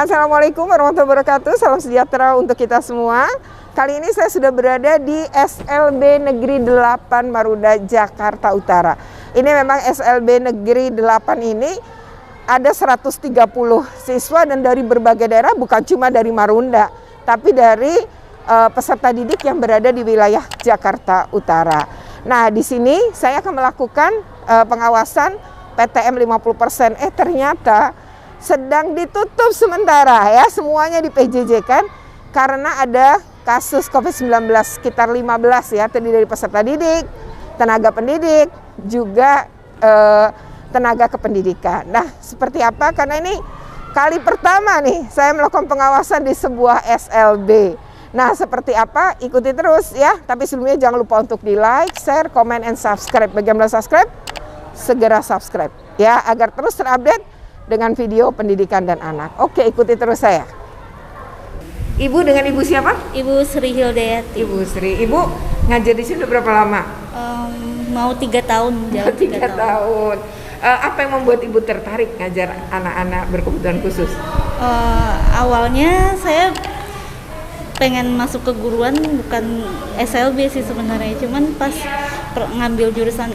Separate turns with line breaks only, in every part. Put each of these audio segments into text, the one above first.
Assalamualaikum warahmatullahi wabarakatuh. Salam sejahtera untuk kita semua. Kali ini saya sudah berada di SLB Negeri 8 Marunda, Jakarta Utara. Ini memang SLB Negeri 8 ini ada 130 siswa dan dari berbagai daerah, bukan cuma dari Marunda, tapi dari peserta didik yang berada di wilayah Jakarta Utara. Nah, di sini saya akan melakukan pengawasan PTM 50%. Ternyata sedang ditutup sementara ya, semuanya di PJJ kan, karena ada kasus COVID-19 sekitar 15 ya, terdiri dari peserta didik, tenaga pendidik, juga tenaga kependidikan. Nah, seperti apa? Karena ini kali pertama nih saya melakukan pengawasan di sebuah SLB. Nah, seperti apa? Ikuti terus ya. Tapi sebelumnya jangan lupa untuk di like, share, comment, and subscribe. Bagi yang belum subscribe, segera subscribe ya, agar terus terupdate dengan video pendidikan dan anak. Oke, ikuti terus saya. Ibu dengan Ibu siapa?
Ibu Sri Hildayati.
Ibu Sri. Ibu ngajar di sini udah berapa lama?
Mau 3 tahun.
Jalan 3 tahun. Apa yang membuat Ibu tertarik ngajar anak-anak berkebutuhan khusus?
Awalnya saya pengen masuk keguruan, bukan SLB sih sebenarnya. Cuman pas ngambil jurusan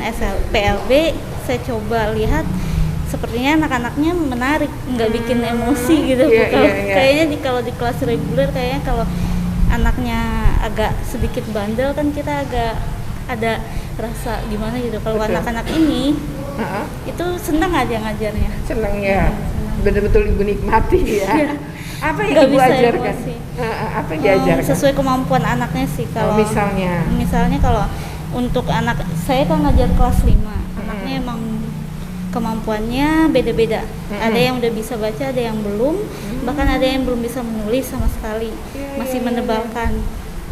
PLB, saya coba lihat sepertinya anak-anaknya menarik, nggak bikin emosi gitu. Kayaknya kalau di kelas reguler, kayaknya kalau anaknya agak sedikit bandel kan kita agak ada rasa gimana gitu. Kalau anak-anak ini itu senang aja ngajarnya.
Senang ya, betul-betul Ibu nikmati ya. Apa yang Ibu ajarkan? Apa yang diajarkan?
Sesuai kemampuan anaknya sih. Kalau misalnya kalau untuk anak saya kan ngajar kelas 5, anaknya emang kemampuannya beda-beda. Ada yang udah bisa baca, ada yang belum, bahkan ada yang belum bisa menulis sama sekali, masih menebalkan.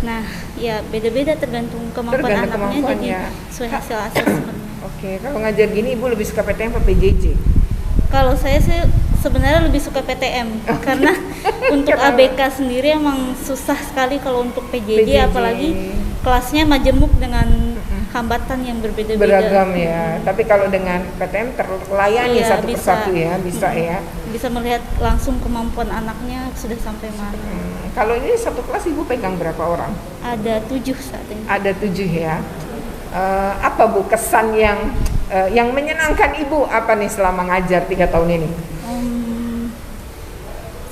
Nah, ya beda-beda tergantung kemampuan anaknya, jadi sesuai hasil asesmen.
Oke, kalau ngajar gini Ibu lebih suka PTM atau PJJ?
Kalau saya sih sebenarnya lebih suka PTM, karena untuk ABK sendiri emang susah sekali. Kalau untuk PJJ apalagi kelasnya majemuk dengan hambatan yang berbeda-beda.
Beragam ya. Tapi kalau dengan PTM terlayani satu persatu ya, bisa ya.
Bisa melihat langsung kemampuan anaknya sudah sampai mana.
Kalau ini satu kelas Ibu pegang berapa orang?
Ada 7 saat ini.
Ada 7 ya. Apa Bu kesan yang menyenangkan Ibu apa nih selama ngajar 3 tahun ini?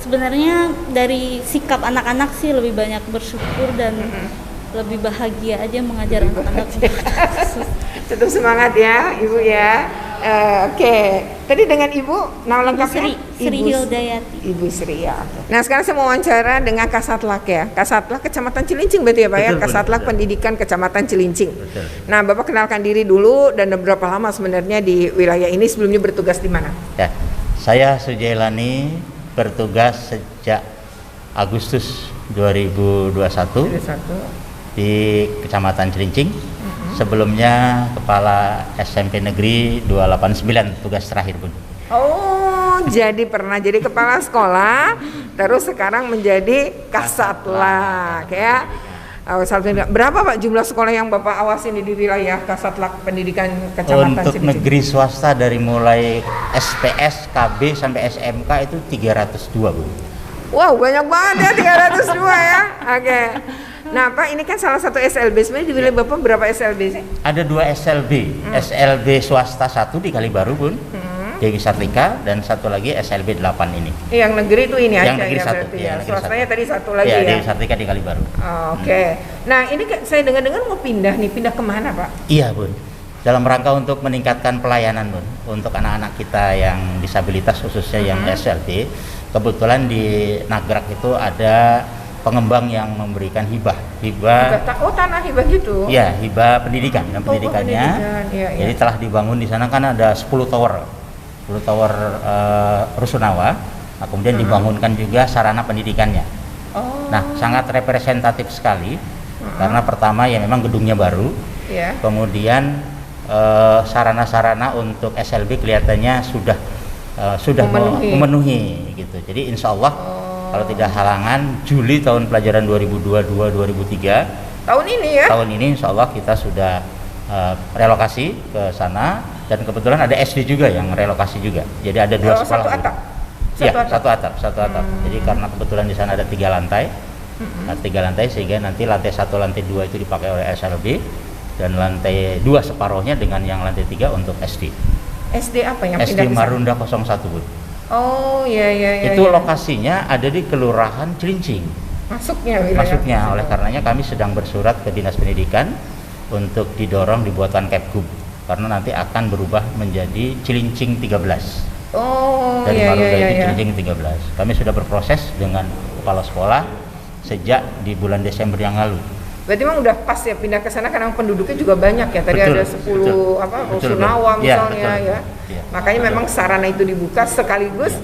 Sebenarnya dari sikap anak-anak sih lebih banyak bersyukur dan lebih bahagia aja mengajar anak-anak.
Tetap semangat ya Ibu ya. Oke. Tadi dengan Ibu nama lengkapnya
Sri Hildayati.
Ibu Sri ya. Nah, sekarang saya mau wawancara dengan Kasatlak ya. Kasatlak Kecamatan Cilincing berarti ya Pak ya. Kasatlak Pendidikan Kecamatan Cilincing. Betul. Nah, Bapak kenalkan diri dulu dan berapa lama sebenarnya di wilayah ini, sebelumnya bertugas di mana?
Ya. Saya Sujailani bertugas sejak Agustus 2021. Di Kecamatan Cilincing. Sebelumnya Kepala SMP Negeri 289, tugas terakhir Bun.
Oh, jadi pernah jadi kepala sekolah, terus sekarang menjadi Kasatlak ya. Berapa Pak jumlah sekolah yang Bapak awasin di wilayah Kasatlak Pendidikan Kecamatan
Untuk
Cilincing? Negeri
swasta dari mulai SPS, KB sampai SMK itu 302 Bun.
Wow, banyak banget ya 302 ya. Oke. Nah Pak, ini kan salah satu SLB. Sebenarnya di wilayah Bapak berapa SLB sih?
Ada 2 SLB. SLB swasta 1 di Kalibaru Bun, Degi Sartika, dan satu lagi SLB 8 ini.
Yang negeri itu ini
yang
aja
negeri
ya
satu,
berarti
ya.
Swastanya tadi satu lagi ya?
Degi Sartika di Kalibaru.
Oke. Nah ini saya dengar-dengar mau pindah nih, pindah kemana Pak?
Iya Bun, dalam rangka untuk meningkatkan pelayanan Bun, untuk anak-anak kita yang disabilitas khususnya yang SLB. Kebetulan di Nagrak itu ada pengembang yang memberikan hibah.
Oh, tanah hibah gitu?
Iya, hibah pendidikan dan pendidikannya.
Iya.
Jadi telah dibangun di sana kan ada 10 tower rusunawa. Nah, kemudian dibangunkan juga sarana pendidikannya. Nah, sangat representatif sekali karena pertama ya memang gedungnya baru. Kemudian sarana-sarana untuk SLB kelihatannya sudah memenuhi gitu. Jadi insya Allah kalau tidak halangan Juli tahun pelajaran 2022-2023
tahun ini ya?
Tahun ini insya Allah kita sudah relokasi ke sana, dan kebetulan ada SD juga yang relokasi juga. Jadi ada 2 sekolah. Satu atap. Jadi karena kebetulan di sana ada 3 lantai, 3 lantai sehingga nanti lantai 1, lantai 2 itu dipakai oleh SLB dan lantai 2 separuhnya dengan yang lantai 3 untuk SD.
SD apa yang
SD
pindah
Marunda 01 Bu.
Oh iya.
Itu lokasinya ada di Kelurahan Cilincing. Masuknya oleh karenanya kami sedang bersurat ke Dinas Pendidikan untuk didorong dibuatkan Kepgub karena nanti akan berubah menjadi Cilincing 13. Dari Marunda itu Cilincing 13. Kami sudah berproses dengan kepala sekolah sejak di bulan Desember yang lalu.
Berarti memang udah pas ya pindah ke sana karena penduduknya juga banyak ya. Tadi ada 10 rusunawa misalnya ya. Makanya memang sarana itu dibuka sekaligus.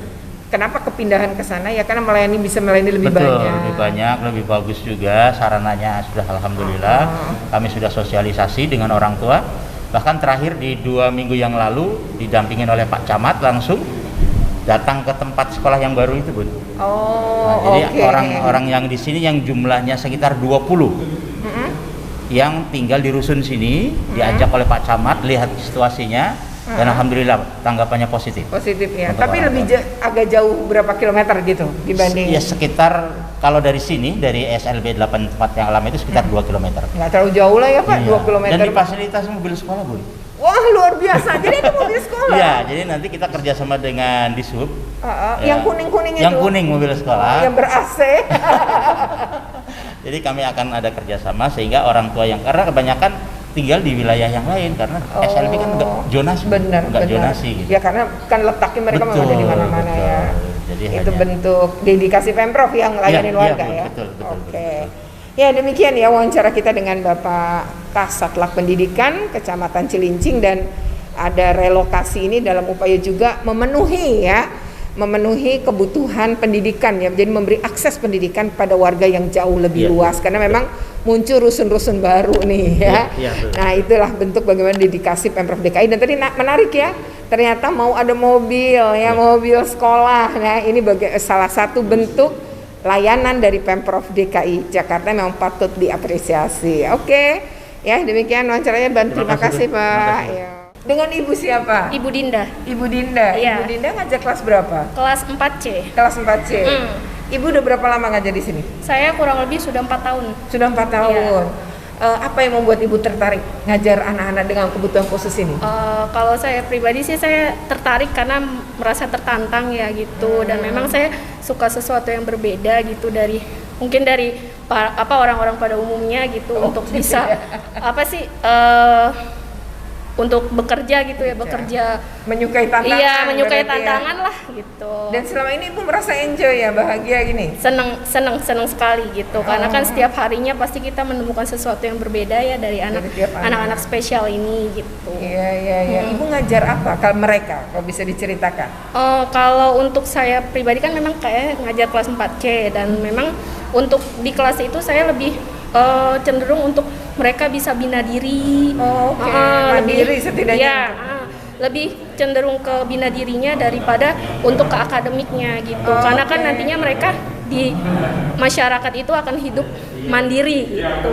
Kenapa kepindahan ke sana ya karena bisa melayani lebih banyak.
Lebih banyak, lebih bagus juga sarananya sudah alhamdulillah. Kami sudah sosialisasi dengan orang tua. Bahkan terakhir di 2 minggu yang lalu didampingin oleh Pak Camat langsung datang ke tempat sekolah yang baru itu, Bun. Jadi orang-orang yang di sini yang jumlahnya sekitar 20 yang tinggal di rusun sini diajak oleh Pak Camat lihat situasinya dan alhamdulillah tanggapannya positif.
Positif ya. Tapi lebih agak jauh berapa kilometer gitu dibanding?
Ya sekitar kalau dari sini dari SLB 84 yang lama itu sekitar 2 km.
Nggak terlalu jauh lah ya Pak, 2 km.
Dan difasilitasi mobil sekolah, Bu.
Wah luar biasa. Jadi itu mobil sekolah.
Iya, jadi nanti kita kerjasama dengan Dishub.
Yang kuning-kuning itu.
Yang kuning mobil sekolah.
Yang ber-AC.
Jadi kami akan ada kerjasama sehingga orang tua yang karena kebanyakan tinggal di wilayah yang lain karena SLB kan nggak zonasi.
Benar.
Zonasi. Gitu.
Ya karena kan letaknya mereka memang ada di mana-mana ya.
Jadi
itu bentuk dedikasi Pemprov yang layanin warga ya.
Betul.
Ya demikian ya wawancara kita dengan Bapak Kasatlantas Pendidikan Kecamatan Cilincing dan ada relokasi ini dalam upaya juga memenuhi kebutuhan pendidikan ya, jadi memberi akses pendidikan pada warga yang jauh lebih luas karena memang muncul rusun-rusun baru nih ya. Nah itulah bentuk bagaimana dedikasi Pemprov DKI dan tadi menarik ya ternyata mau ada mobil ya mobil sekolah. Nah ini salah satu bentuk layanan dari Pemprov DKI Jakarta memang patut diapresiasi. Oke, ya demikian wawancaranya. Terima kasih Pak. Ya. Dengan Ibu siapa?
Ibu Dinda.
Ibu Dinda.
Iya.
Ibu Dinda ngajar kelas berapa?
Kelas 4C.
Kelas 4C. Ibu udah berapa lama ngajar di sini?
Saya kurang lebih sudah 4 tahun.
Sudah 4 tahun. Apa yang membuat Ibu tertarik ngajar anak-anak dengan kebutuhan khusus ini?
Kalau saya pribadi sih saya tertarik karena merasa tertantang ya gitu dan memang saya suka sesuatu yang berbeda gitu dari mungkin dari orang-orang pada umumnya gitu untuk bisa untuk bekerja gitu ya, bekerja
menyukai tantangan.
Iya, menyukai tantangan lah gitu.
Dan selama ini Ibu merasa enjoy ya, bahagia gini?
Seneng sekali gitu. Karena kan setiap harinya pasti kita menemukan sesuatu yang berbeda ya dari anak-anak spesial ini gitu.
Iya. Ibu ngajar apa kalau mereka? Kalau bisa diceritakan.
Kalau untuk saya pribadi kan memang kayak ngajar kelas 4C dan memang untuk di kelas itu saya lebih cenderung untuk mereka bisa bina diri,
mandiri setidaknya.
Ya, lebih cenderung ke bina dirinya daripada untuk ke akademiknya gitu. Karena kan nantinya mereka di masyarakat itu akan hidup mandiri gitu.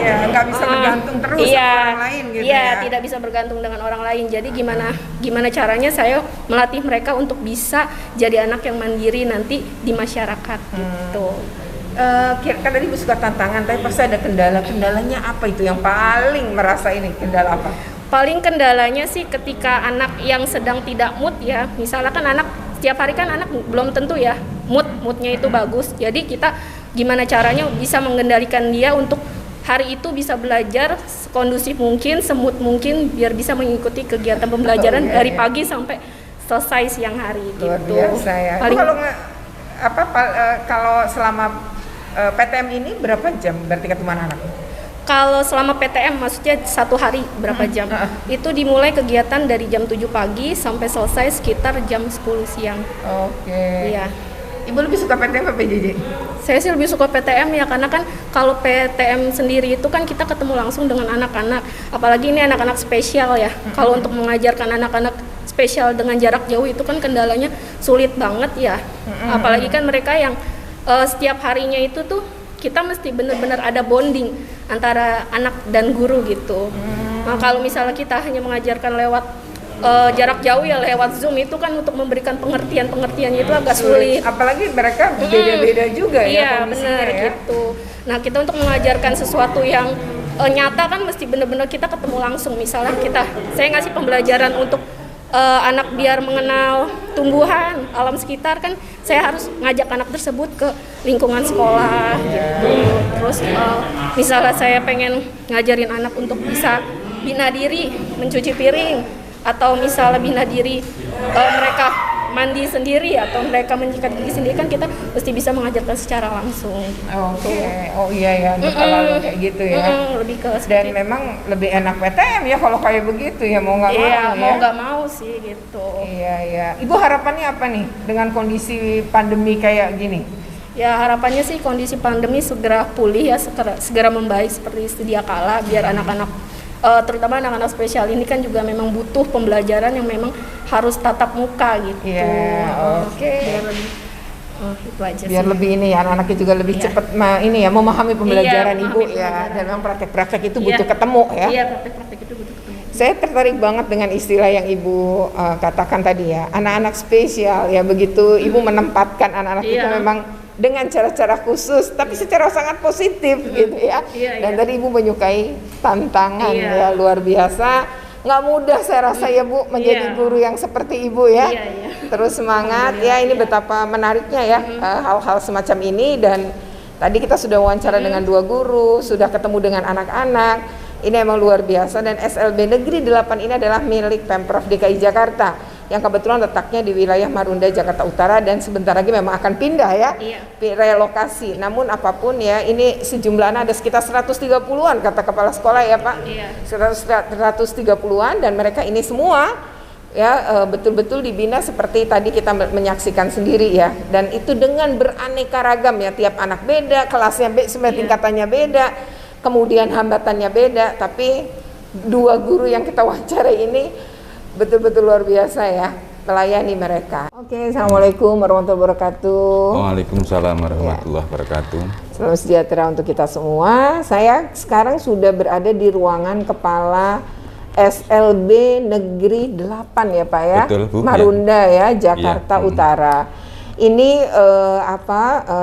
Iya, nggak bisa bergantung terus sama orang lain gitu ya.
Tidak bisa bergantung dengan orang lain. Jadi gimana caranya saya melatih mereka untuk bisa jadi anak yang mandiri nanti di masyarakat gitu.
Kan tadi Ibu suka tantangan, tapi pasti ada kendalanya apa itu yang paling merasa ini kendala apa?
Paling kendalanya sih ketika anak yang sedang tidak mood ya, misalnya kan anak setiap hari kan anak belum tentu ya moodnya itu bagus, jadi kita gimana caranya bisa mengendalikan dia untuk hari itu bisa belajar sekondusif mungkin, semut mungkin biar bisa mengikuti kegiatan pembelajaran dari pagi sampai selesai siang hari gitu.
Luar biasa ya. Kalau selama PTM ini berapa jam berarti ketemu anak?
Kalau selama PTM maksudnya satu hari berapa jam? Itu dimulai kegiatan dari jam 7 pagi sampai selesai sekitar jam 10 siang.
Oke.
Iya.
Ibu lebih suka PTM atau PJJ?
Saya sih lebih suka PTM ya karena kan kalau PTM sendiri itu kan kita ketemu langsung dengan anak-anak. Apalagi ini anak-anak spesial ya. Kalau untuk mengajarkan anak-anak spesial dengan jarak jauh itu kan kendalanya sulit banget ya. Apalagi kan mereka yang setiap harinya itu tuh kita mesti benar-benar ada bonding antara anak dan guru gitu. Nah, kalau misalnya kita hanya mengajarkan lewat
jarak jauh ya lewat Zoom itu kan untuk memberikan pengertiannya itu agak sulit.
Apalagi mereka beda-beda juga
iya,
ya kondisinya
bener,
ya.
gitu. Nah kita untuk mengajarkan sesuatu yang nyata kan mesti benar-benar kita ketemu langsung. Misalnya saya ngasih pembelajaran untuk anak biar mengenal tumbuhan, alam sekitar kan saya harus ngajak anak tersebut ke lingkungan sekolah gitu. Terus misalnya saya pengen ngajarin anak untuk bisa bina diri, mencuci piring, atau misalnya bina diri mereka mandi sendiri atau mereka menyikat gigi sendiri kan kita mesti bisa mengajarkan secara langsung.
Oke. Oh iya ya, kalau kayak gitu ya.
Lebih ke
Dan memang lebih enak PTM ya kalau kayak begitu ya, mau nggak mau
iya,
ya.
mau nggak mau sih gitu.
Iya iya. Ibu harapannya apa nih dengan kondisi pandemi kayak gini?
Ya harapannya sih kondisi pandemi segera pulih ya, segera membaik seperti sedia kala biar anak-anak terutama anak-anak spesial ini kan juga memang butuh pembelajaran yang memang harus tatap muka gitu.
Iya, oke.
Biar lebih itu aja
Biar
sih.
lebih ini ya, anak-anaknya juga lebih
Iya.
cepat memahami pembelajaran
Iya,
ibu
memahami
ya.
pembelajaran.
Dan memang praktek-praktek itu
Iya.
butuh ketemu ya.
Iya, praktek-praktek itu butuh ketemu.
Saya tertarik banget dengan istilah yang ibu katakan tadi ya, anak-anak spesial ya, begitu ibu menempatkan anak-anak itu
Iya.
memang dengan cara-cara khusus, tapi secara sangat positif gitu ya.
Iya,
Dan
iya.
tadi ibu menyukai tantangan
Iya.
ya, luar biasa. Nggak mudah saya rasa ya Bu menjadi
Iya.
guru yang seperti ibu ya.
Iya, iya.
Terus semangat ya, ini betapa menariknya ya hal-hal semacam ini. Dan tadi kita sudah wawancara dengan 2 guru, sudah ketemu dengan anak-anak. Ini emang luar biasa. Dan SLB Negeri 8 ini adalah milik Pemprov DKI Jakarta yang kebetulan letaknya di wilayah Marunda, Jakarta Utara, dan sebentar lagi memang akan pindah ya,
Iya.
relokasi. Namun apapun ya, ini sejumlah anak ada sekitar 130-an kata kepala sekolah ya Pak.
Iya.
130-an, dan mereka ini semua ya betul-betul dibina seperti tadi kita menyaksikan sendiri ya. Dan itu dengan beraneka ragam ya, tiap anak beda, kelasnya sebenarnya tingkatannya beda, kemudian hambatannya beda, tapi 2 guru yang kita wawancarai ini betul-betul luar biasa ya melayani mereka. Oke, assalamualaikum warahmatullahi wabarakatuh.
Waalaikumsalam warahmatullahi wabarakatuh.
Salam sejahtera untuk kita semua. Saya sekarang sudah berada di ruangan kepala SLB Negeri 8 ya Pak ya,
Betul, Bu.
Marunda ya, Jakarta
Iya.
Utara. Ini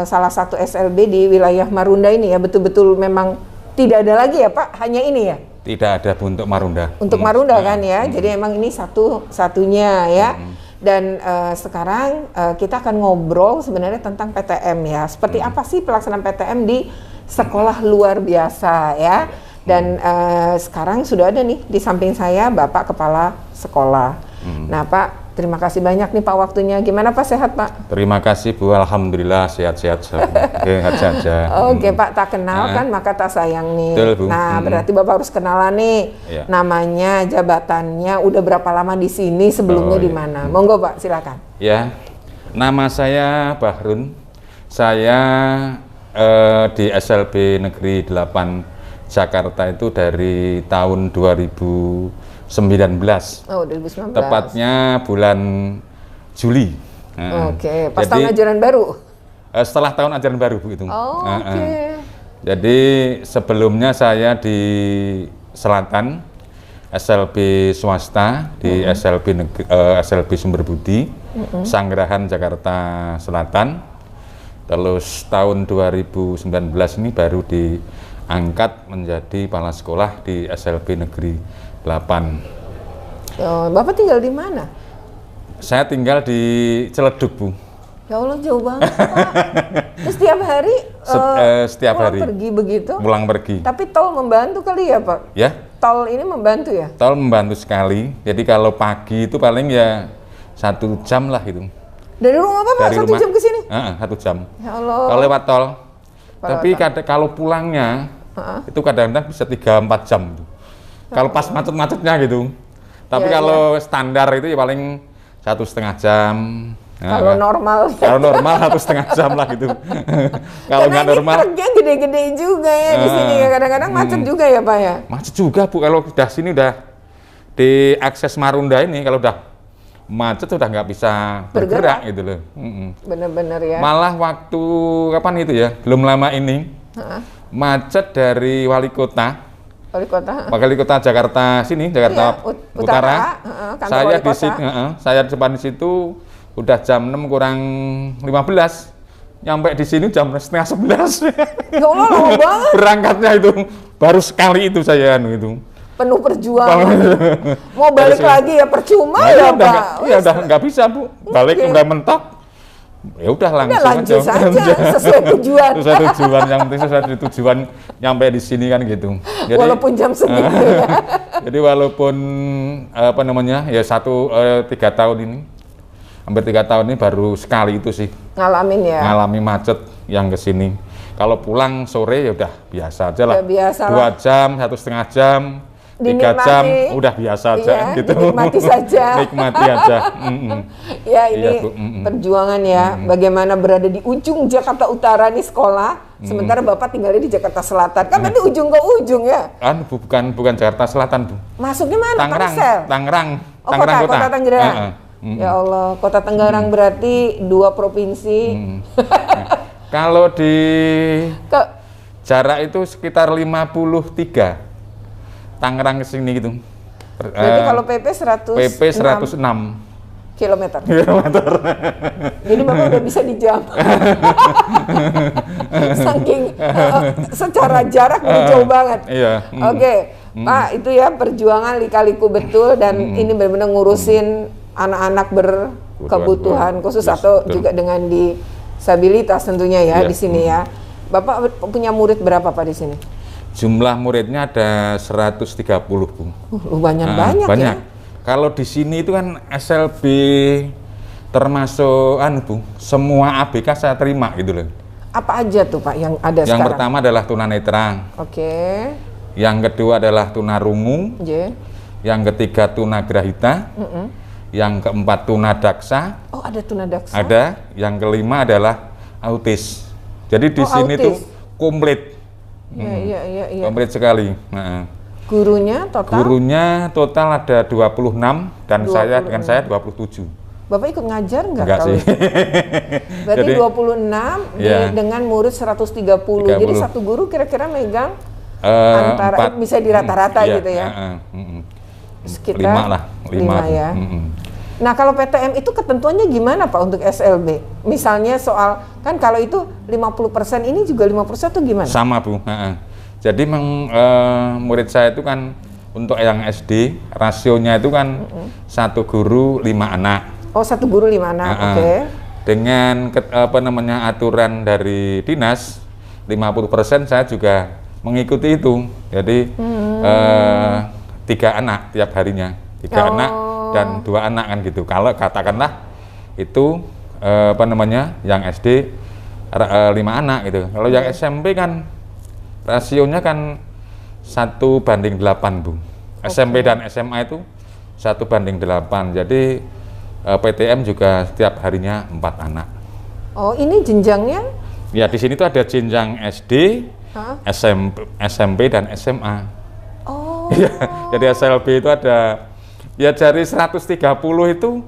salah satu SLB di wilayah Marunda ini ya, betul-betul memang tidak ada lagi ya Pak, hanya ini ya?
Tidak ada untuk Marunda.
Untuk Marunda kan ya, jadi emang ini satu-satunya ya. Dan sekarang kita akan ngobrol sebenarnya tentang PTM ya. Seperti apa sih pelaksanaan PTM di sekolah luar biasa ya. Dan sekarang sudah ada nih di samping saya Bapak Kepala Sekolah. Nah Pak, terima kasih banyak nih Pak waktunya. Gimana Pak, sehat Pak?
Terima kasih Bu, alhamdulillah sehat-sehat saja.
Oke Pak, tak kenal kan maka tak sayang nih.
Betul, Bu.
Nah berarti Bapak harus kenalan nih.
Iya.
Namanya, jabatannya, udah berapa lama di sini, sebelumnya
Oh,
di
iya.
mana? Monggo Pak, silakan.
Ya, nama saya Bahrun. Saya di SLB Negeri 8 Jakarta itu dari tahun 2019.
Oh 2019.
Tepatnya bulan Juli.
Oke, pas
Jadi,
tahun ajaran baru.
setelah tahun ajaran baru Bu itu.
Oh, oke.
Jadi sebelumnya saya di Selatan, SLB swasta di SLB Sumber Budi, Sanggerahan Jakarta Selatan. Terus tahun 2019 ini baru diangkat menjadi kepala sekolah di SLB Negeri 8.
Oh, Bapak tinggal di mana?
Saya tinggal di Ciledug, Bu.
Ya Allah, jauh banget Pak. Terus setiap hari
Setiap
pulang
hari
pergi begitu?
pulang pergi.
Tapi tol membantu kali ya Pak?
Ya,
Tol ini membantu ya?
tol membantu sekali. Jadi kalau pagi itu paling ya 1 jam lah itu.
Dari rumah Bapak 1 jam ke sini?
1 jam.
Ya Allah.
Kalau lewat tol.
Lewat
Tapi kalau pulangnya itu kadang-kadang bisa 3-4 jam. Kalau pas macet-macetnya gitu. Tapi
Iya,
kalau standar itu ya paling 1,5 jam.
Kalau normal.
Kalau normal 1,5 jam lah gitu. Kalau nggak normal
Truknya gede-gede juga ya di sini ya. Kadang-kadang macet juga ya Pak ya?
macet juga Bu. Kalau udah sini udah di akses Marunda ini kalau udah macet udah nggak bisa bergerak gitu loh.
Bener-bener ya.
Malah waktu kapan itu ya? Belum lama ini macet dari wali kota Wali Kota Jakarta sini, Jakarta Utara. Saya di situ, saya depan di situ udah jam 6 kurang 15. Nyampe di sini jam setengah 11.
Ya Allah, lama banget.
Berangkatnya itu baru sekali itu saya itu.
Penuh perjuangan. Mau balik lagi ya percuma ya, Pak.
Ya udah nggak bisa, Bu. Balik udah mentok. Ya udah langsung
lanjut saja sesuai tujuan.
Sesuai tujuan, yang penting sesuai tujuan nyampe di sini kan gitu. Jadi,
walaupun jam segitu ya.
Jadi walaupun apa namanya ya 3 tahun ini, hampir 3 tahun ini baru sekali itu sih
ngalamin ya.
Ngalami macet yang ke sini. Kalau pulang sore ya udah biasa aja lah.
Ya, biasa
2 jam, 1,5 jam. 3 jam udah biasa aja gitu.
Dinikmati saja.
Nikmati aja.
Ya ini perjuangan ya. Bagaimana berada di ujung Jakarta Utara nih sekolah, sementara Bapak tinggalnya di Jakarta Selatan. Kan tadi ujung ke ujung ya?
Kan bukan Jakarta Selatan, Bu.
Masuknya mana?
Tangerang.
Tangerang. Oh,
Tangerang
kota Tangerang. Ya Allah, Kota Tangerang berarti 2 provinsi.
Kalau di jarak itu sekitar 53. Tangerang ke sini gitu.
Berarti kalau PP
106
kilometer. Jadi Bapak udah bisa di jam. Saking secara jarak udah jauh banget.
Iya.
Oke, Pak, itu ya perjuangan lika-liku betul dan ini benar-benar ngurusin anak-anak berkebutuhan khusus atau juga dengan disabilitas tentunya ya di sini ya. Bapak punya murid berapa Pak di sini?
Jumlah muridnya ada 130, Bu.
Banyak ya.
Kalau di sini itu kan SLB termasuk Bu, semua ABK saya terima gitu loh.
Apa aja tuh Pak yang ada sekarang?
Yang pertama adalah tunanetra.
Oke.
Yang kedua adalah tunarungu. Yang ketiga tunagrahita. Yang keempat tunadaksa.
Oh, ada tunadaksa.
Ada. Yang kelima adalah autis. Jadi di sini tuh komplit.
Iya.
Komplit sekali.
Gurunya
total ada 26 dan 26. Dengan saya 27.
Bapak ikut ngajar nggak?
Enggak sih.
Berarti jadi, 26 dengan murid 130. Jadi satu guru kira-kira megang antara bisa di rata-rata gitu ya. Sekitar 5 ya. Nah, kalau PTM itu ketentuannya gimana Pak untuk SLB? Misalnya soal, kan kalau itu 50% ini juga 50% itu gimana?
Sama Bu. Jadi murid saya itu kan untuk yang SD, rasionya itu kan 1 guru 5 anak.
Oh, 1 guru 5 anak, oke.
Dengan aturan dari dinas, 50% saya juga mengikuti itu. Jadi 3 anak tiap harinya, 3 anak. Dan 2 anak kan gitu. Kalau katakanlah itu yang SD 5 anak gitu. Kalau yang SMP kan rasionya kan 1:8 Bu. SMP dan SMA itu 1:8. Jadi PTM juga setiap harinya 4 anak.
Oh, ini jenjangnya?
Ya di sini tuh ada jenjang SD, SMP dan SMA.
Oh.
Jadi SLB itu ada. Ya dari 130 itu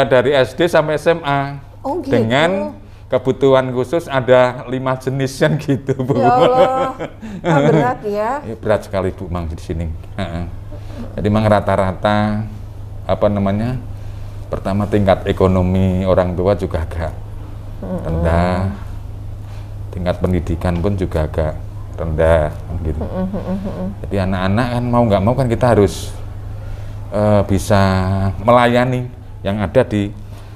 dari SD sampai SMA.
Oh, gitu.
Dengan kebutuhan khusus ada 5 jenis yang gitu Bu.
Ya Allah, berat ya?
Berat sekali Bu Mang di sini. Jadi memang rata-rata pertama tingkat ekonomi orang tua juga agak rendah, tingkat pendidikan pun juga agak rendah gitu. Jadi anak-anak kan mau nggak mau kan kita harus bisa melayani yang ada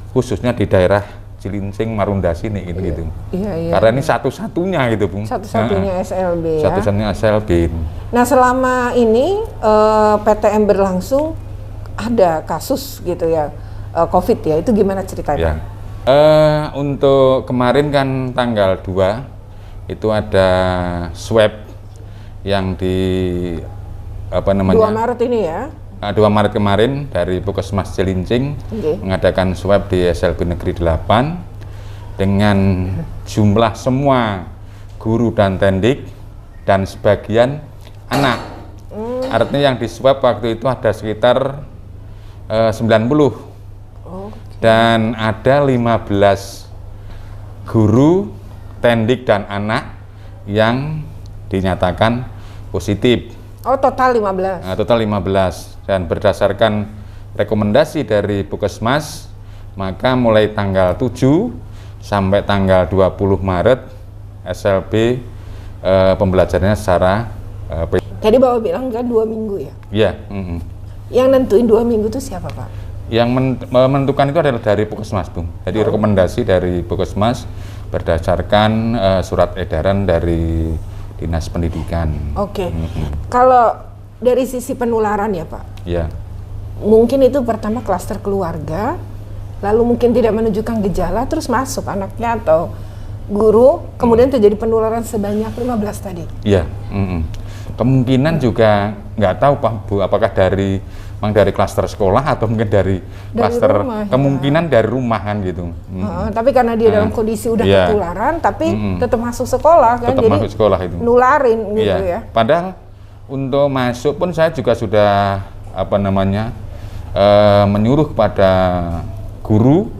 khususnya di daerah Cilincing, Marunda sini gitu. Iya. Karena ini satu-satunya gitu, Bung.
Satu-satunya SLB ya.
Satu-satunya SLB.
Nah, selama ini PTM berlangsung ada kasus gitu ya, COVID ya. Itu gimana ceritanya?
Ya. Untuk kemarin kan tanggal 2 itu ada swab yang di 2
Maret ini ya.
2 Maret kemarin dari Puskesmas Cilincing mengadakan swab di SLB Negeri 8 dengan jumlah semua guru dan tendik dan sebagian anak. Artinya yang di swab waktu itu ada sekitar 90 dan ada 15 guru, tendik dan anak yang dinyatakan positif.
Oh, total 15.
Nah, total 15. Dan berdasarkan rekomendasi dari Puskesmas, maka mulai tanggal 7 sampai tanggal 20 Maret SLB pembelajarannya secara
Tadi Bapak bilang kan 2 minggu ya?
Iya.
Yang nentuin 2 minggu itu siapa, Pak?
Yang menentukan itu adalah dari Puskesmas, Bu. Jadi rekomendasi dari Puskesmas berdasarkan surat edaran dari Dinas Pendidikan.
Oke. Kalau dari sisi penularan ya, Pak?
Iya.
Mungkin itu pertama klaster keluarga, lalu mungkin tidak menunjukkan gejala, terus masuk anaknya atau guru, kemudian terjadi penularan sebanyak 15 tadi.
Iya. Kemungkinan juga nggak tahu Pak Bu, apakah dari klaster sekolah atau mungkin dari klaster
rumah,
kemungkinan dari rumah kan gitu.
Tapi karena dia dalam kondisi udah
Iya.
ketularan, tapi tetap masuk sekolah kan,
Tetap
jadi
masuk sekolah itu.
nularin gitu
Iya.
ya.
Padahal untuk masuk pun saya juga sudah menyuruh kepada guru,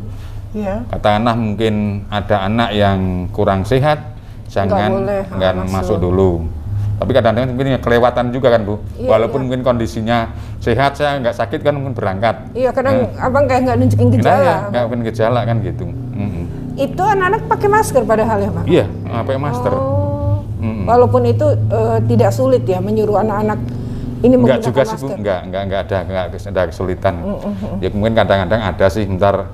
Iya.
katakanlah mungkin ada anak yang kurang sehat, jangan
boleh,
masuk dulu. Tapi kadang-kadang mungkin kelewatan juga kan Bu,
Iya,
walaupun mungkin kondisinya sehat, saya nggak sakit kan mungkin berangkat.
Iya, kadang abang kayak nggak nunjukin gejala.
Nggak mungkin gejala kan gitu.
Itu anak-anak pakai masker padahal ya, Pak?
Iya, pakai masker.
Oh. Walaupun itu tidak sulit ya menyuruh anak-anak ini
Enggak
menggunakan
juga sih Bu,
masker.
enggak ada kesulitan. Ya mungkin kadang-kadang ada sih, bentar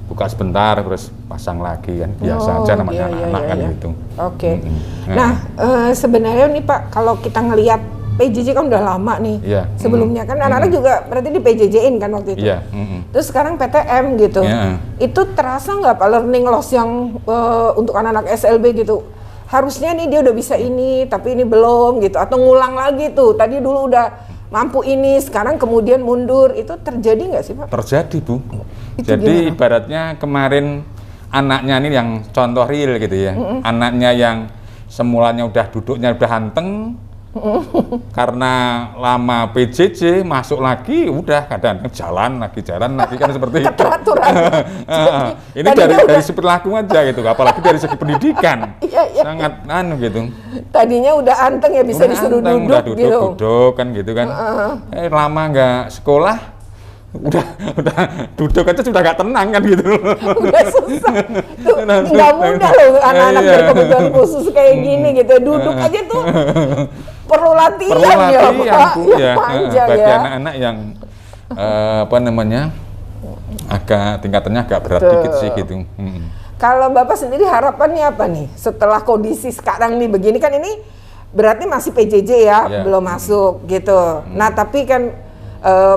buka sebentar terus pasang lagi kan, biasa aja namanya anak-anak kan gitu.
Oke. Nah, sebenarnya nih Pak, kalau kita ngelihat PJJ kan udah lama nih.
Iya.
Sebelumnya kan anak-anak juga berarti di PJJ-in kan waktu itu.
Iya.
Terus sekarang PTM gitu.
Iya.
Itu terasa nggak Pak learning loss yang untuk anak-anak SLB gitu? Harusnya nih dia udah bisa ini, tapi ini belum gitu. Atau ngulang lagi tuh, tadi dulu udah mampu ini, sekarang kemudian mundur. Itu terjadi nggak sih Pak?
Terjadi Bu.
Itu
Jadi
gimana?
ibaratnya kemarin anaknya ini yang contoh real gitu ya. Anaknya yang semulanya udah duduknya udah anteng, karena lama PJJ masuk lagi udah kadang jalan lagi kan seperti itu.
Keteraturan.
Ini dari segi perilaku aja gitu, apalagi dari segi pendidikan.
Iya.
Sangat gitu.
Tadinya udah anteng ya bisa
Udah
disuruh
anteng,
duduk
udah
gitu.
duduk kan gitu kan. Lama nggak sekolah, udah duduk aja sudah nggak tenang kan gitu.
Udah susah. Tuh, nggak mudah loh anak-anak
Iya.
berkebutuhan khusus kayak gini gitu. Duduk aja tuh perlu latihan,
Perlu latihan
Pak.
Bu,
Ya,
ya.
panjang
Bagi
ya.
anak-anak yang agak tingkatannya agak berat dikit sih gitu.
Kalau Bapak sendiri harapannya apa nih setelah kondisi sekarang nih begini kan ini berarti masih PJJ ya,
Ya.
belum masuk gitu. Nah, tapi kan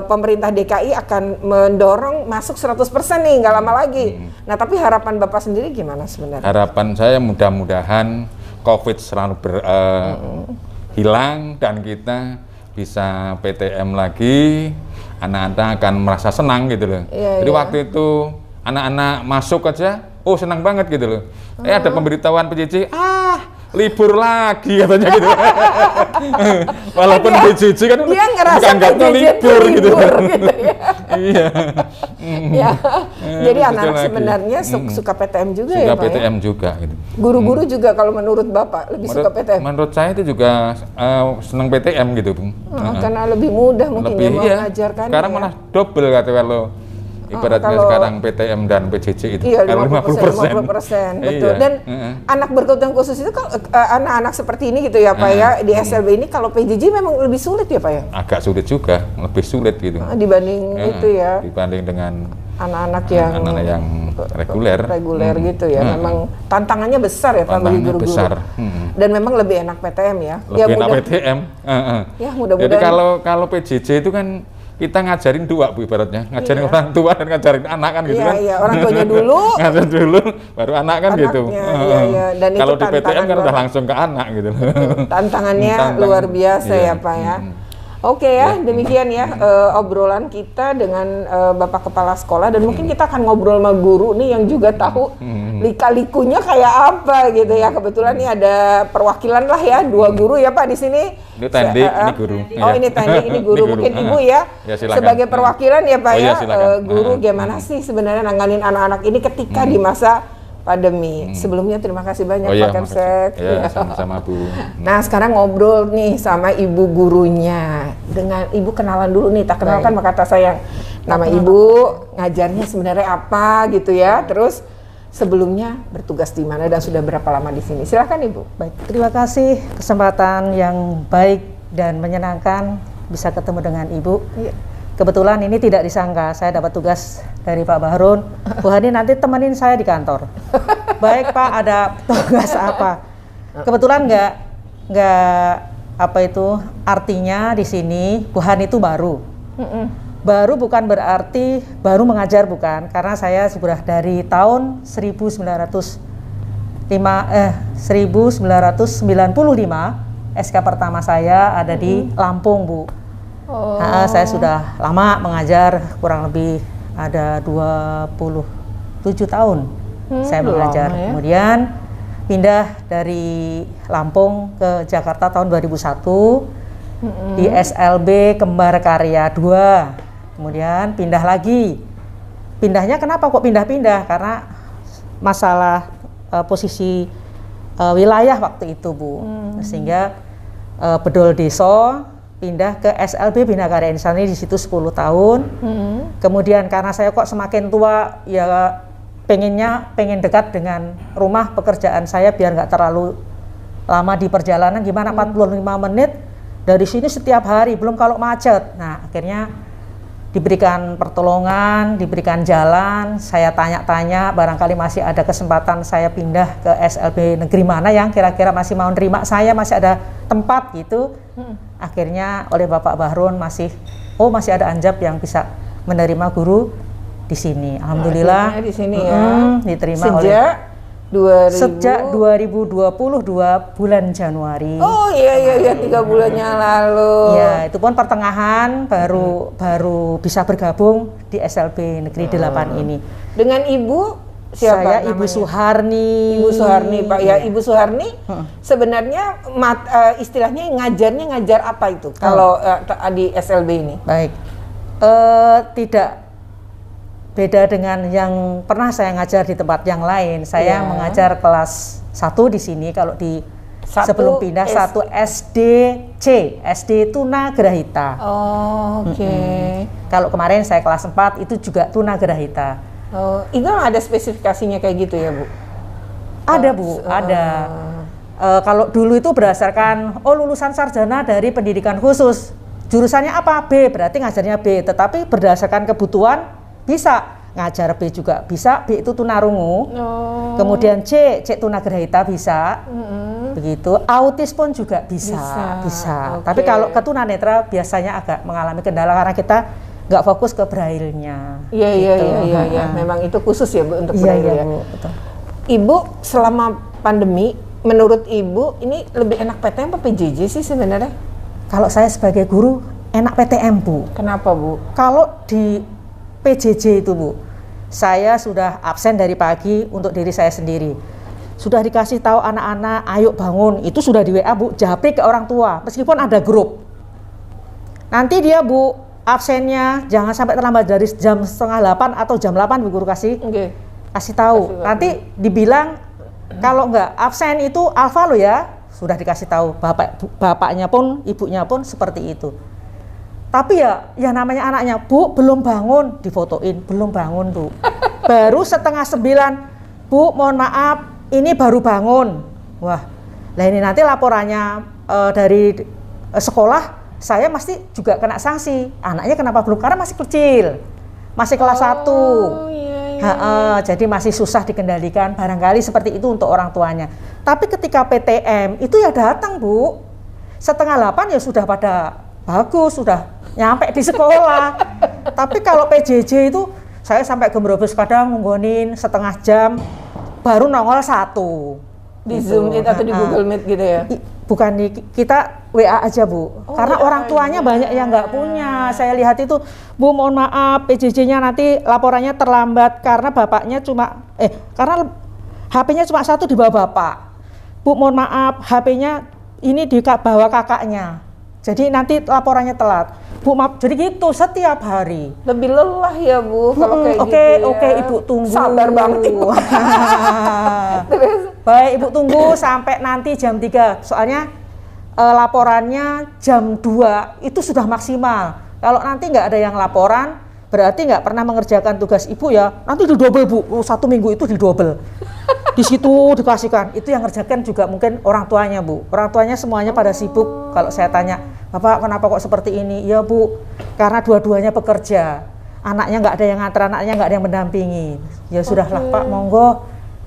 pemerintah DKI akan mendorong masuk 100% nih, nggak lama lagi. Nah, tapi harapan Bapak sendiri gimana sebenarnya?
Harapan saya mudah-mudahan COVID selalu hilang dan kita bisa PTM lagi, anak-anak akan merasa senang gitu loh.
Iya,
Jadi
iya.
waktu itu anak-anak masuk aja, oh senang banget gitu loh. Ada pemberitahuan PJJ, libur lagi katanya gitu. Walaupun PJJ kan
Dia ngerasa
anggapnya
PJJ
libur gitu.
gitu ya.
Iya.
Ya, jadi
betul
anak-anak
lagi.
sebenarnya suka PTM juga
Suka
ya Pak ya?
PTM juga gitu.
Guru-guru juga kalau menurut Bapak lebih suka PTM?
Menurut saya itu juga senang PTM gitu, Bung.
Karena lebih mudah mungkin ya
Lebih
mengajarkan.
sekarang malah double kata kalau ibaratnya
kalau-
sekarang PTM dan PJJ itu.
Iya,
Kalau
50%, betul.
Iya.
Dan anak berkebutuhan khusus itu kalau anak-anak seperti ini gitu ya Pak ya, di SLB ini kalau PJJ memang lebih sulit ya Pak ya?
Agak sulit juga, lebih sulit gitu.
Dibanding itu ya,
Dibanding dengan
anak-anak yang
anak-anak yang reguler.
reguler gitu ya. Memang tantangannya besar ya Pak bagi
Tantangannya
guru-guru.
besar.
Dan memang lebih enak PTM ya.
Lebih enak PTM.
Ya, mudah-mudahan.
Jadi kalau PJJ itu kan kita ngajarin dua Bu ibaratnya, ngajarin orang tua dan ngajarin anak kan gitu
Iya,
kan.
iya, orang tuanya dulu.
ngajarin dulu, baru anak kan gitu.
Anaknya, iya, iya. Dan itu
Kalau di PTM
tantangan
kan udah
banget.
langsung ke anak gitu.
Tantangannya
Tantangan,
luar biasa
iya.
ya Pak ya. Oke ya, demikian ya obrolan kita dengan Bapak Kepala Sekolah dan mungkin kita akan ngobrol sama guru nih yang juga tahu lika-likunya kayak apa gitu ya. Kebetulan nih ada perwakilan lah ya, 2 guru ya Pak di sini.
Ini Tandi, ini guru.
Oh,
Iya.
ini Tandi, ini guru.
Ini guru.
Mungkin Ibu ya,
Ya, silakan.
sebagai perwakilan ya Pak
Oh, iya,
ya,
silakan.
guru gimana sih sebenarnya nanganin anak-anak ini ketika di masa pandemi. Sebelumnya terima kasih banyak
Oh iya,
Pak Kemsek.
ya, sama-sama Bu.
Nah sekarang ngobrol nih sama ibu gurunya. Dengan ibu kenalan dulu nih, tak kenalkan maka kata saya nama ibu, ngajarnya sebenarnya apa gitu ya. Terus sebelumnya bertugas di mana dan sudah berapa lama di sini? Silahkan Ibu.
Baik, terima kasih kesempatan yang baik dan menyenangkan bisa ketemu dengan Ibu.
Iya.
Kebetulan ini tidak disangka, saya dapat tugas dari Pak Bahrun. Bu Hani nanti temenin saya di kantor. Baik Pak, ada tugas apa? Kebetulan nggak apa itu artinya di sini Bu Hani itu baru. Baru bukan berarti baru mengajar, bukan, karena saya sudah dari tahun 1995 SK pertama saya ada di Lampung, Bu. Saya sudah lama mengajar, kurang lebih ada 27 tahun saya mengajar.
Lama, ya?
Kemudian pindah dari Lampung ke Jakarta tahun 2001 di SLB Kembar Karya 2. Kemudian pindah lagi. Pindahnya kenapa kok pindah-pindah? Karena masalah posisi wilayah waktu itu, Bu. Sehingga Bedol Deso pindah ke SLB Bina Karya Insani, di situ 10 tahun. Kemudian karena saya kok semakin tua, ya pengen dekat dengan rumah pekerjaan saya biar nggak terlalu lama di perjalanan. Gimana 45 menit dari sini setiap hari, belum kalau macet. Nah akhirnya diberikan pertolongan, diberikan jalan. Saya tanya-tanya, barangkali masih ada kesempatan saya pindah ke SLB negeri mana yang kira-kira masih mau nerima saya, masih ada tempat gitu. Akhirnya oleh Bapak Bahrun masih ada anjab yang bisa menerima guru di sini. Alhamdulillah
di sini ya.
Diterima sejak 2022 bulan Januari.
Oh iya 3 bulannya lalu.
Ya, itu pun pertengahan baru bisa bergabung di SLB Negeri 8 ini.
Dengan Ibu siapa
Saya
namanya?
Ibu Suharni.
Ibu Suharni, Pak. Ya, Ibu Suharni sebenarnya istilahnya ngajar apa itu kalau di SLB ini?
Baik. Tidak beda dengan yang pernah saya ngajar di tempat yang lain. Saya mengajar kelas 1 di sini. Kalau di sebelum pindah 1 SD Tunagrahita.
Oh, oke.
Kalau kemarin saya kelas 4 itu juga Tunagrahita.
Oh, itu ada spesifikasinya kayak gitu ya, Bu?
Ada, Bu, ada. Kalau dulu itu berdasarkan lulusan sarjana dari pendidikan khusus. Jurusannya apa? B, berarti ngajarnya B. Tetapi berdasarkan kebutuhan bisa ngajar B juga bisa, B itu tunarungu. Kemudian C Tunagrahita bisa. Begitu. Autis pun juga bisa. Okay. Tapi kalau ke tunanetra biasanya agak mengalami kendala karena kita nggak fokus ke braille-nya.
Iya. Memang itu khusus ya, Bu, untuk braille ya.
Bu, betul.
Ibu selama pandemi, menurut Ibu ini lebih enak PTM apa PJJ sih sebenarnya?
Kalau saya sebagai guru enak PTM, Bu.
Kenapa, Bu?
Kalau di PJJ itu, Bu, saya sudah absen dari pagi untuk diri saya sendiri. Sudah dikasih tahu anak-anak, ayo bangun. Itu sudah di WA, Bu, japri ke orang tua. Meskipun ada grup. Nanti dia, Bu, absennya jangan sampai terlambat dari jam 7:30 atau jam 8, Bu Guru kasih tahu. Nanti dibilang kalau nggak absen itu alfa lo ya. Sudah dikasih tahu bapaknya pun, ibunya pun seperti itu. Tapi ya namanya anaknya, Bu belum bangun, difotoin belum bangun, Bu. Baru 8:30, Bu mohon maaf ini baru bangun. Wah, lah ini nanti laporannya dari sekolah saya mesti juga kena sanksi. Anaknya kenapa belum? Karena masih kecil, masih kelas 1. Jadi masih susah dikendalikan, barangkali seperti itu untuk orang tuanya. Tapi ketika PTM itu ya datang, Bu, 7:30 ya sudah pada bagus, sudah nyampe di sekolah. Tapi kalau PJJ itu saya sampai Gembrobes kadang nungguin setengah jam baru nongol 1
di
gitu.
Zoom Meet atau di Google Meet gitu ya?
Bukan, kita WA aja, Bu. Karena orang tuanya banyak yang nggak punya. Saya lihat itu, Bu mohon maaf PJJ-nya nanti laporannya terlambat karena bapaknya karena HP-nya cuma 1 di bawah bapak. Bu mohon maaf HP-nya ini di bawah kakaknya. Jadi nanti laporannya telat. Bu, maaf, jadi gitu setiap hari.
Lebih lelah ya Bu kalau kayak
Oke,
gitu ya.
oke, Ibu tunggu.
Sabar banget Ibu. Terus?
Baik, Ibu tunggu sampai nanti jam 3. Soalnya laporannya jam 2 itu sudah maksimal. Kalau nanti nggak ada yang laporan, berarti nggak pernah mengerjakan tugas Ibu ya. Nanti didobel Bu, 1 minggu itu didobel. Di situ dikasihkan. Itu yang ngerjakan juga mungkin orang tuanya Bu. Orang tuanya semuanya pada sibuk. Kalau saya tanya, Bapak kenapa kok seperti ini? Ya Bu, karena dua-duanya bekerja. Anaknya nggak ada yang nganter, anaknya nggak ada yang mendampingi. Ya sudahlah Pak, monggo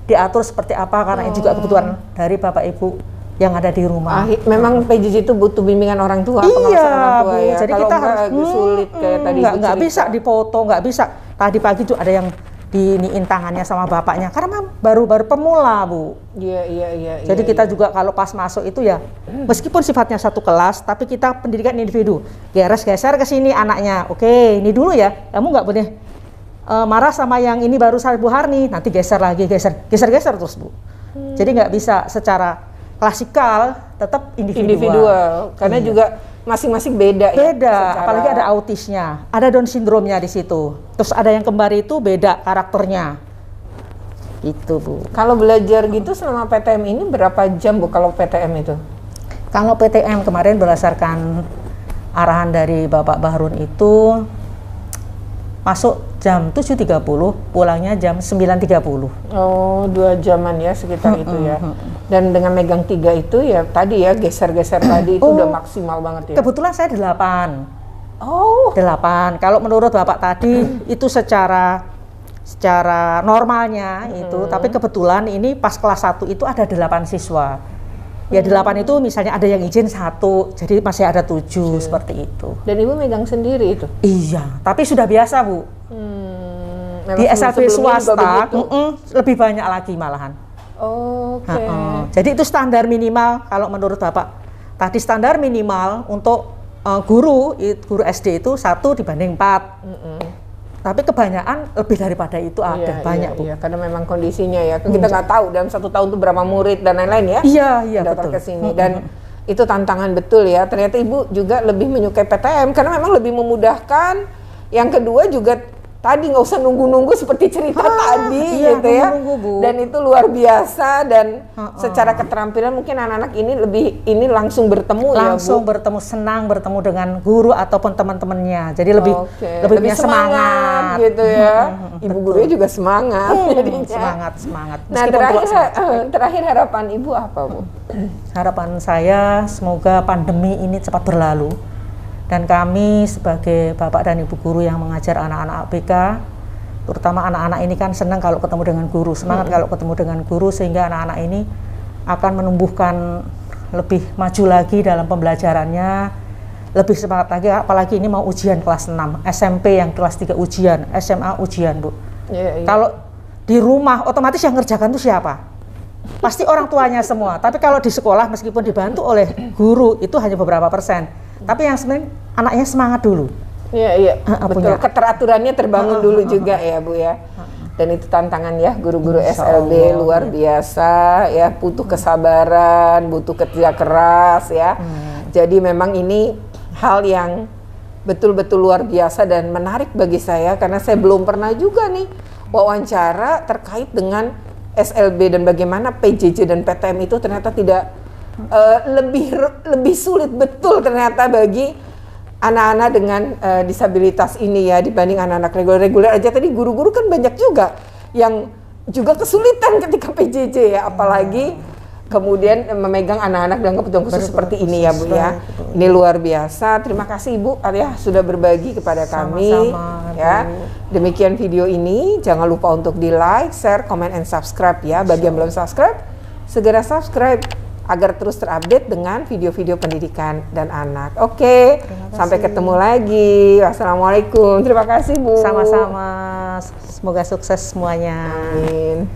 diatur seperti apa karena ini juga kebutuhan dari Bapak Ibu yang ada di rumah.
Memang PJJ itu butuh bimbingan orang tua, pengawasan orang tua
Bu.
ya.
Jadi
kalau
kita
enggak
harus
agak sulit kayak tadi Ibu
nggak
cerita.
bisa dipoto, nggak bisa. Tadi pagi tuh ada yang diniin tangannya sama bapaknya karena baru pemula Bu.
Iya.
Jadi kita juga kalau pas masuk itu ya meskipun sifatnya satu kelas tapi kita pendidikan individu. Geser ke sini anaknya. Oke, ini dulu ya. Kamu nggak boleh marah sama yang ini baru Bu Harni. Nanti geser lagi, geser terus Bu. Jadi nggak bisa secara klasikal, tetap individual.
Karena juga masing-masing beda ya.
Apalagi ada autisnya, ada Down syndrome-nya di situ. Terus ada yang kembar itu beda karakternya. Itu Bu.
Kalau belajar gitu selama PTM ini berapa jam Bu kalau PTM itu?
Kalau PTM kemarin berdasarkan arahan dari Bapak Bahrun itu masuk jam 7.30, pulangnya jam 9.30.
Oh, 2 jaman ya sekitar itu ya. Dan dengan megang 3 itu ya tadi ya geser-geser tadi itu udah maksimal banget ya.
Kebetulan saya 8.
Oh,
8. Kalau menurut Bapak tadi itu secara normalnya itu, tapi kebetulan ini pas kelas 1 itu ada 8 siswa. Ya 8 itu misalnya ada yang izin 1, jadi masih ada 7 seperti itu.
Dan Ibu megang sendiri itu?
Iya, tapi sudah biasa Bu. Di SLB swasta lebih banyak lagi malahan.
Oke.
Jadi itu standar minimal kalau menurut Bapak. Tadi standar minimal untuk guru SD itu 1 dibanding 4. Tapi kebanyakan lebih daripada itu ada banyak Bu.
Iya, karena memang kondisinya ya. Kita nggak tahu dalam 1 tahun itu berapa murid dan lain-lain ya.
Iya
datang
betul.
ke sini dan itu tantangan betul ya. Ternyata Ibu juga lebih menyukai PTM karena memang lebih memudahkan. Yang kedua juga tadi nggak usah nunggu-nunggu seperti cerita tadi gitu ya.
Bu.
Dan itu luar biasa dan secara keterampilan mungkin anak-anak ini langsung bertemu ya Bu.
Langsung bertemu, senang bertemu dengan guru ataupun teman-temannya. Jadi lebih punya semangat
gitu ya. Ibu gurunya juga semangat jadinya.
Semangat.
Nah, terakhir harapan Ibu apa Bu?
Harapan saya semoga pandemi ini cepat berlalu. Dan kami sebagai Bapak dan Ibu guru yang mengajar anak-anak ABK, terutama anak-anak ini kan senang kalau ketemu dengan guru, semangat kalau ketemu dengan guru, sehingga anak-anak ini akan menumbuhkan lebih maju lagi dalam pembelajarannya, lebih semangat lagi, apalagi ini mau ujian kelas 6, SMP yang kelas 3 ujian, SMA ujian Bu. Kalau di rumah otomatis yang ngerjakan itu siapa? Pasti orang tuanya semua, tapi kalau di sekolah meskipun dibantu oleh guru itu hanya beberapa persen. Tapi yang sebenarnya anaknya semangat dulu.
Iya, betul. Keteraturannya terbangun dulu juga ya Bu ya. Dan itu tantangan ya guru-guru SLB luar biasa ya, butuh kesabaran, butuh kerja keras ya. Jadi memang ini hal yang betul-betul luar biasa dan menarik bagi saya karena saya belum pernah juga nih wawancara terkait dengan SLB dan bagaimana PJJ dan PTM itu ternyata tidak lebih sulit betul ternyata bagi anak-anak dengan disabilitas ini ya dibanding anak-anak reguler aja. Tadi guru-guru kan banyak juga yang juga kesulitan ketika PJJ ya, apalagi kemudian memegang anak-anak dengan kebutuhan khusus seperti ini ya Bu ya. Ini luar biasa. Terima kasih Ibu ya sudah berbagi kepada kami ya. Demikian video ini, jangan lupa untuk di like, share, comment, and subscribe ya. Bagi yang belum subscribe, segera subscribe agar terus terupdate dengan video-video pendidikan dan anak. Oke, sampai ketemu lagi. Wassalamualaikum. Terima kasih Bu.
Sama-sama. Semoga sukses semuanya.
Amin.